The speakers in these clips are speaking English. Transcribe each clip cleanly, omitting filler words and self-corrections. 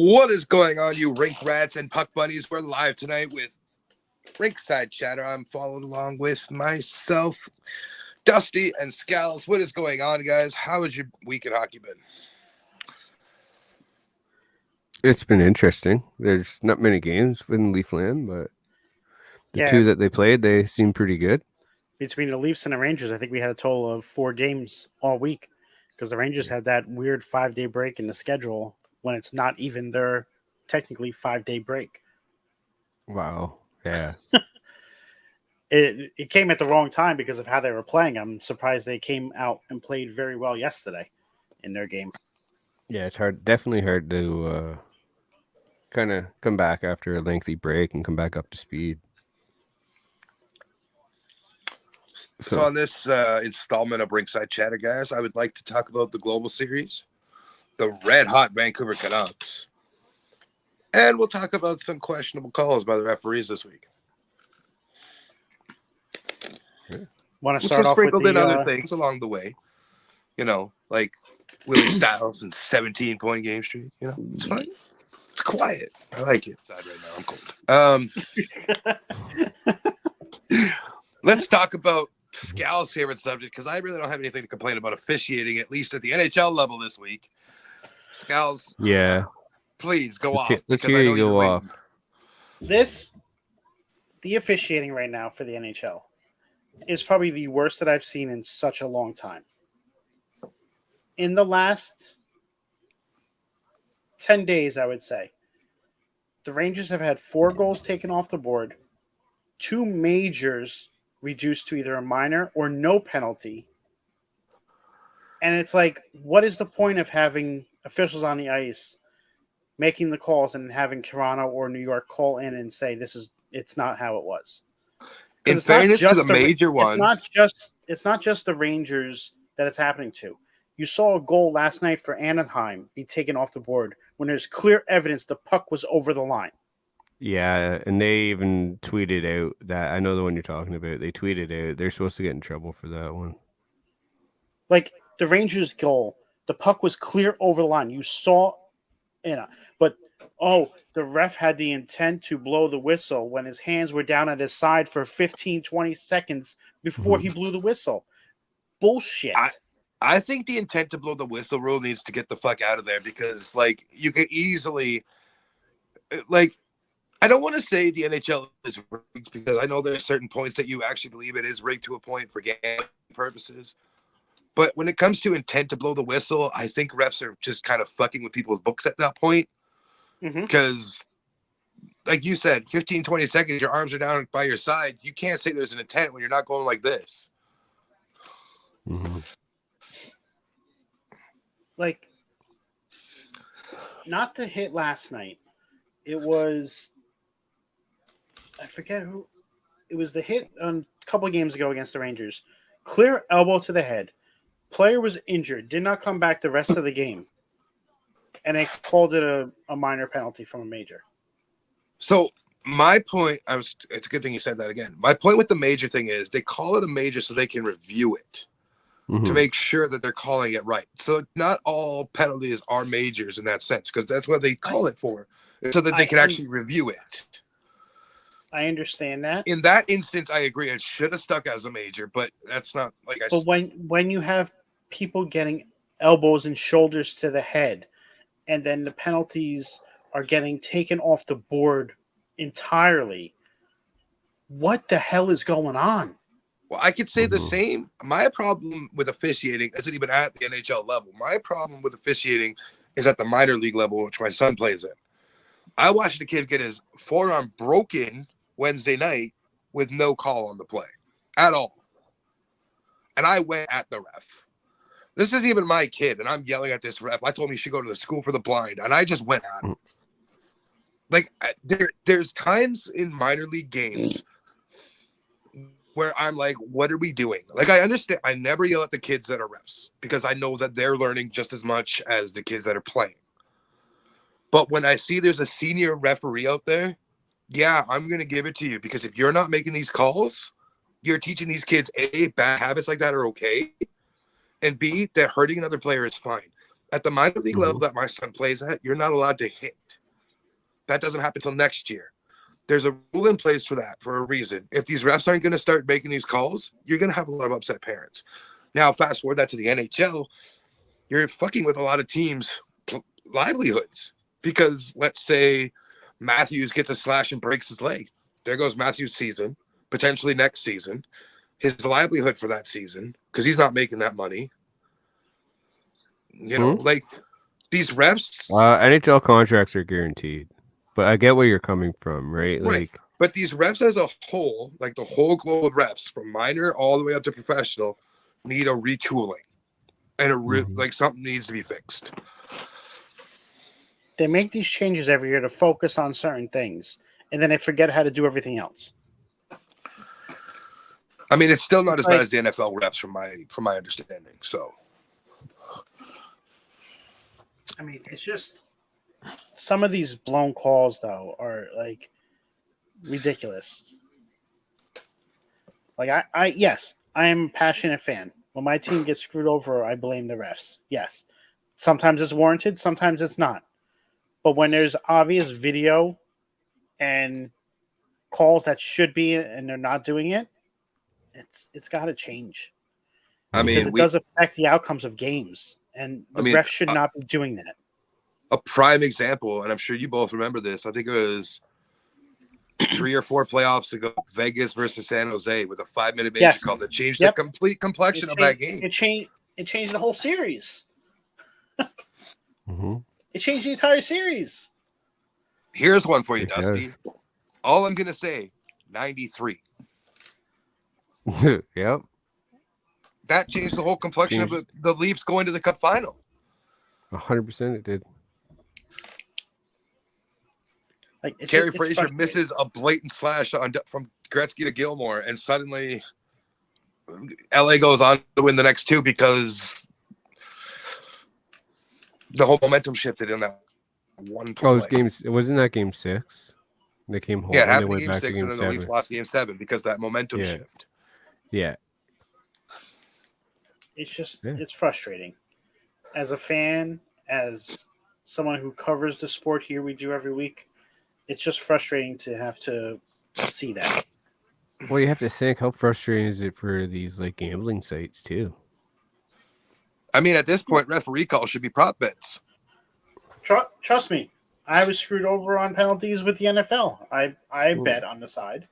What is going on, you rink rats and puck bunnies? We're live tonight with Rinkside Chatter. I'm followed along with myself, Dusty, and Scals. What is going on, guys? How has your week in hockey been? It's been interesting. There's not many games in Leafland, but the two that they played, they seem pretty good. Between the Leafs and the Rangers, I think we had a total of 4 games all week because the Rangers had that weird 5-day break in the schedule when it's not even their technically 5-day break. Wow. Yeah. It came at the wrong time because of how they were playing. I'm surprised they came out and played very well yesterday in their game. Yeah, it's definitely hard to kind of come back after a lengthy break and come back up to speed. So on this installment of Rinkside Chatter, guys, I would like to talk about the Global Series, the red-hot Vancouver Canucks, and we'll talk about some questionable calls by the referees this week. Want to start off with sprinkled in other things along the way, like Willie Styles and 17-point game streak. It's fine. It's quiet. I like it. Inside right now, I'm cold. Let's talk about Scal's favorite subject because I really don't have anything to complain about officiating, at least at the NHL level this week. Scal's, yeah, please go off. Let's hear you go off. The officiating right now for the NHL is probably the worst that I've seen in such a long time. In the last 10 days, I would say, the Rangers have had 4 goals taken off the board, 2 majors reduced to either a minor or no penalty. And it's like, what is the point of having officials on the ice making the calls and having Toronto or New York call in and say it's not how it was? In fairness to the major ones, it's not just the Rangers that it's happening to. You saw a goal last night for Anaheim be taken off the board when there's clear evidence the puck was over the line. Yeah, and they even tweeted out that, I know the one you're talking about, they tweeted out they're supposed to get in trouble for that one. Like, the Rangers' goal, the puck was clear over the line. You saw, but the ref had the intent to blow the whistle when his hands were down at his side for 15, 20 seconds before he blew the whistle. Bullshit. I think the intent to blow the whistle rule needs to get the fuck out of there because, you could easily, I don't want to say the NHL is rigged because I know there are certain points that you actually believe it is rigged to a point for gambling purposes. But when it comes to intent to blow the whistle, I think refs are just kind of fucking with people's books at that point. Because, like you said, 15, 20 seconds, your arms are down by your side. You can't say there's an intent when you're not going like this. Mm-hmm. Like, not the hit last night. It was, I forget who. It was the hit a couple of games ago against the Rangers. Clear elbow to the head. Player was injured. Did not come back the rest of the game. And they called it a minor penalty from a major. So my point, it's a good thing you said that again. My point with the major thing is they call it a major so they can review it to make sure that they're calling it right. So not all penalties are majors in that sense because that's what they call it for, so that they can actually review it. I understand that. In that instance, I agree. It should have stuck as a major, but that's not like I. But when you have people getting elbows and shoulders to the head, and then the penalties are getting taken off the board entirely, what the hell is going on? Well, I could say the same. My problem with officiating isn't even at the NHL level. My problem with officiating is at the minor league level, which my son plays in. I watched the kid get his forearm broken Wednesday night with no call on the play at all. And I went at the ref. This isn't even my kid, and I'm yelling at this ref. I told him he should go to the school for the blind, and I just went at him. There's times in minor league games where I'm like, what are we doing? I understand. I never yell at the kids that are refs because I know that they're learning just as much as the kids that are playing. But when I see there's a senior referee out there, yeah, I'm going to give it to you because if you're not making these calls, you're teaching these kids, A, bad habits like that are okay, and B, that hurting another player is fine. At the minor league level that my son plays at, you're not allowed to hit. That doesn't happen until next year. There's a rule in place for that for a reason. If these refs aren't going to start making these calls, you're going to have a lot of upset parents. Now, fast forward that to the NHL, you're fucking with a lot of teams' livelihoods because let's say Matthews gets a slash and breaks his leg. There goes Matthews' season, potentially next season. His livelihood for that season because he's not making that money. You know, like these refs. NHL contracts are guaranteed, but I get where you're coming from, right? Like, but these refs as a whole, like the whole globe of refs, from minor all the way up to professional, need a retooling, and like something needs to be fixed. They make these changes every year to focus on certain things, and then they forget how to do everything else. I mean, it's still not as bad as the NFL refs from my understanding. So. I mean, it's just some of these blown calls, though, are like ridiculous. Like, yes, I am a passionate fan. When my team gets screwed over, I blame the refs. Yes. Sometimes it's warranted, sometimes it's not. But when there's obvious video and calls that should be and they're not doing it, it's got to change. I mean, because it does affect the outcomes of games. And the refs should not be doing that. A prime example, and I'm sure you both remember this, I think it was 3 or 4 playoffs ago, Vegas versus San Jose with a 5-minute major call that changed the complete complexion of that game. It changed the whole series. It changed the entire series. Here's one for you, Dusty. All I'm going to say, 93. Yep. That changed the whole complexion of the Leafs going to the Cup final. 100% it did. Like Kerry Fraser misses a blatant slash from Gretzky to Gilmore, and suddenly LA goes on to win the next 2 because the whole momentum shifted in that one play. Oh, it wasn't that game 6. They came home. Yeah, and happened they went game back 6, to game and then 7. the Leafs lost game 7 because that momentum shift. Yeah. It's just it's frustrating. As a fan, as someone who covers the sport here, we do every week. It's just frustrating to have to see that. Well, you have to think, how frustrating is it for these like gambling sites too? I mean, at this point, referee calls should be prop bets. Trust me, I was screwed over on penalties with the NFL. I bet on the side.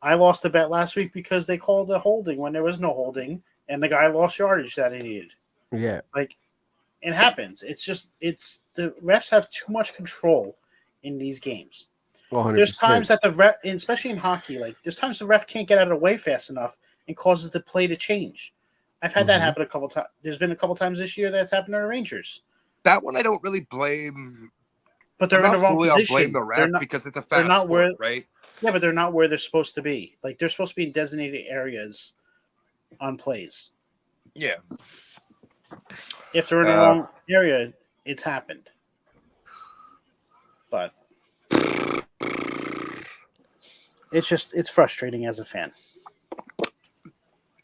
I lost a bet last week because they called a holding when there was no holding, and the guy lost yardage that he needed. Yeah. Like, it happens. It's the refs have too much control in these games. 100%. There's times that the ref, especially in hockey, like there's times the ref can't get out of the way fast enough and causes the play to change. I've had that happen a couple times. There's been a couple times this year that's happened to the Rangers. That one I don't really blame. But they're in the wrong position. I'll blame the ref because it's a fast sport, right? Yeah, but they're not where they're supposed to be. Like, they're supposed to be in designated areas on plays. Yeah. If they're in the wrong area, it's happened. But it's frustrating as a fan.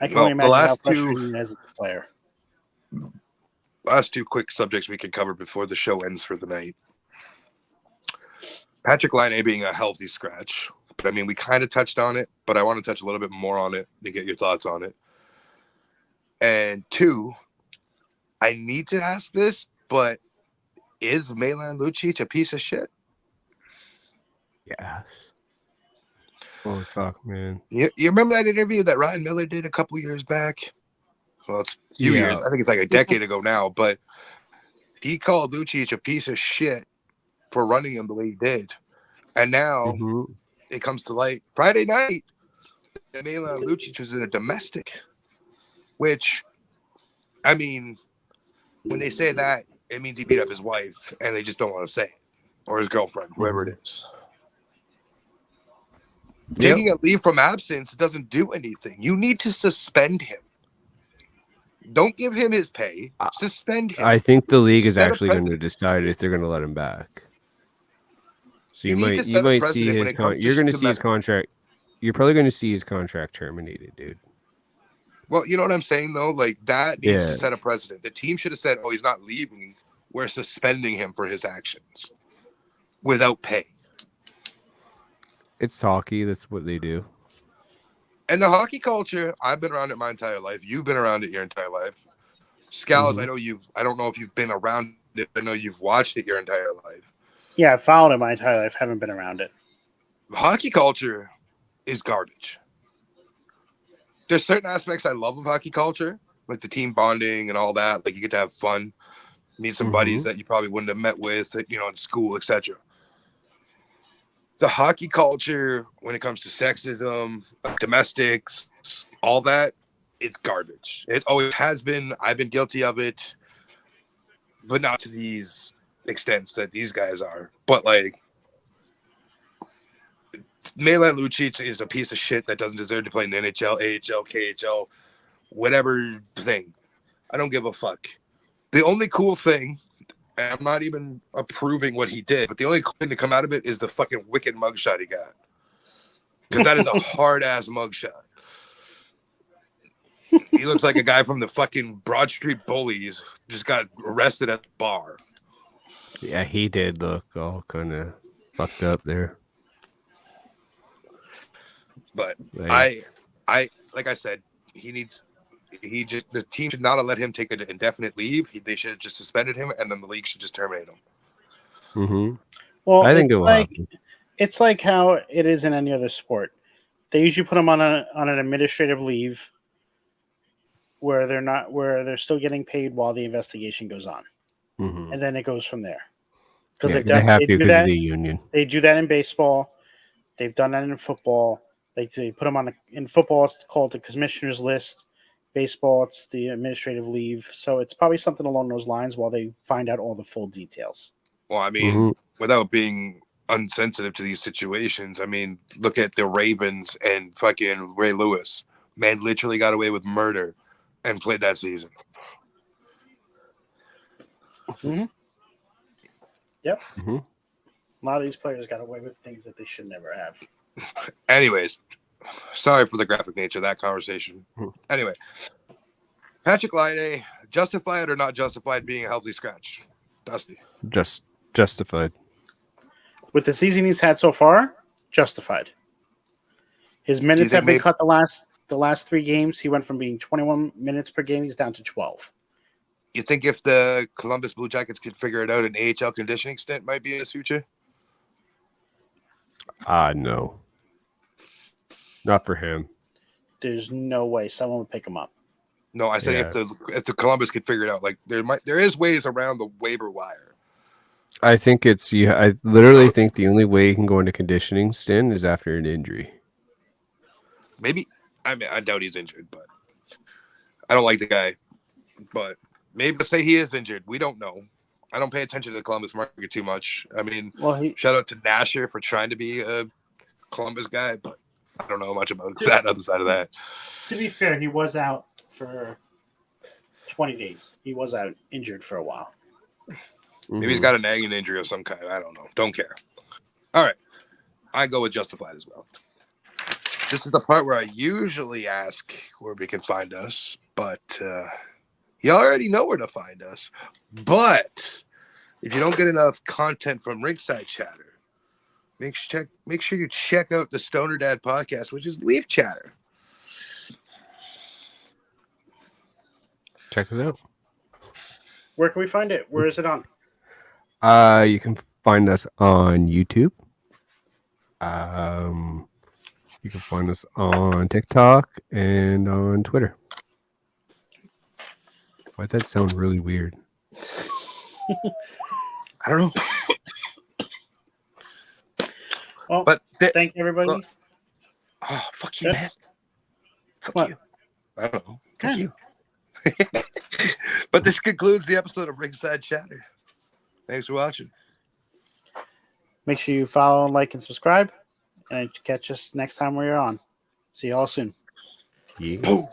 I can only imagine how frustrating it is as a player. Last 2 quick subjects we can cover before the show ends for the night. Patrick Laine being a healthy scratch. But I mean, we kind of touched on it, but I want to touch a little bit more on it to get your thoughts on it. And 2, I need to ask this, but is Milan Lucic a piece of shit? Yes. Oh, fuck, man. You remember that interview that Ryan Miller did a couple years back? Well, it's a few years. I think it's like a decade ago now, but he called Lucic a piece of shit for running him the way he did. And now it comes to light Friday night that Milan Lucic was in a domestic, which, I mean, when they say that, it means he beat up his wife and they just don't want to say it, or his girlfriend, whoever it is. Taking a leave from absence doesn't do anything. You need to suspend him. Don't give him his pay. Suspend him. I think the league is actually going to decide if they're going to let him back. So you might see his you're going to see his contract. You're probably going to see his contract terminated, dude. Well, you know what I'm saying though? Like that needs to set a precedent. The team should have said, "Oh, he's not leaving. we're suspending him for his actions without pay. It's hockey. That's what they do. And the hockey culture, I've been around it my entire life. You've been around it your entire life. Scals, I don't know if you've been around it. I know you've watched it your entire life. Yeah, I've followed it my entire life. Haven't been around it. Hockey culture is garbage. There's certain aspects I love of hockey culture, like the team bonding and all that. Like you get to have fun, meet some buddies that you probably wouldn't have met with, in school, etc. The hockey culture, when it comes to sexism, domestics, all that, it's garbage. It always has been. I've been guilty of it, but not to these extents that these guys are. But like, Milan Lucic is a piece of shit that doesn't deserve to play in the NHL, AHL, KHL, whatever thing. I don't give a fuck. The only cool thing, and I'm not even approving what he did, but the only cool thing to come out of it is the fucking wicked mugshot he got. Because that is a hard-ass mugshot. He looks like a guy from the fucking Broad Street Bullies just got arrested at the bar. Yeah, he did look all kind of fucked up there. But like I said, the team should not have let him take an indefinite leave. They should have just suspended him, and then the league should just terminate him. Mm-hmm. Well, I think it will happen. It's like how it is in any other sport. They usually put them on an administrative leave where they're still getting paid while the investigation goes on, and then it goes from there. Because they have to because of the union. They do that in baseball. They've done that in football. They put them in football. It's called the commissioner's list. Baseball, it's the administrative leave. So it's probably something along those lines while they find out all the full details. Well, I mean, without being unsensitive to these situations, I mean, look at the Ravens and fucking Ray Lewis. Man literally got away with murder and played that season. Yep. A lot of these players got away with things that they should never have. Anyways, sorry for the graphic nature of that conversation. Anyway, Patrick Laine, justified or not justified being a healthy scratch? Dusty. Just justified. With the season he's had so far, justified. His minutes have been cut the last 3 games. He went from being 21 minutes per game, he's down to 12. You think if the Columbus Blue Jackets could figure it out, an AHL conditioning stint might be in his future? No. Not for him. There's no way someone would pick him up. No, I said if the Columbus could figure it out, like there is ways around the waiver wire. I think I literally think the only way he can go into conditioning stint is after an injury. Maybe. I mean, I doubt he's injured, but I don't like the guy. But maybe let's say he is injured. We don't know. I don't pay attention to the Columbus market too much. I mean, shout out to Nasher for trying to be a Columbus guy, but I don't know much about that other side of that. To be fair, he was out for 20 days. He was out injured for a while. Maybe he's got a nagging injury of some kind. I don't know. Don't care. All right. I go with justified as well. This is the part where I usually ask where we can find us, but you already know where to find us. But if you don't get enough content from Rinkside Chatter, make sure you check out the Stoner Dad podcast, which is Leaf Chatter. Check it out. Where can we find it? Where is it on? You can find us on YouTube. You can find us on TikTok and on Twitter. Why'd that sound really weird? I don't know. Well, but thank you, everybody. Fuck you, man. Fuck you. I don't know. Fuck you. But this concludes the episode of Ringside Chatter. Thanks for watching. Make sure you follow, like, and subscribe. And catch us next time we're on. See you all soon. Yeah. Boom.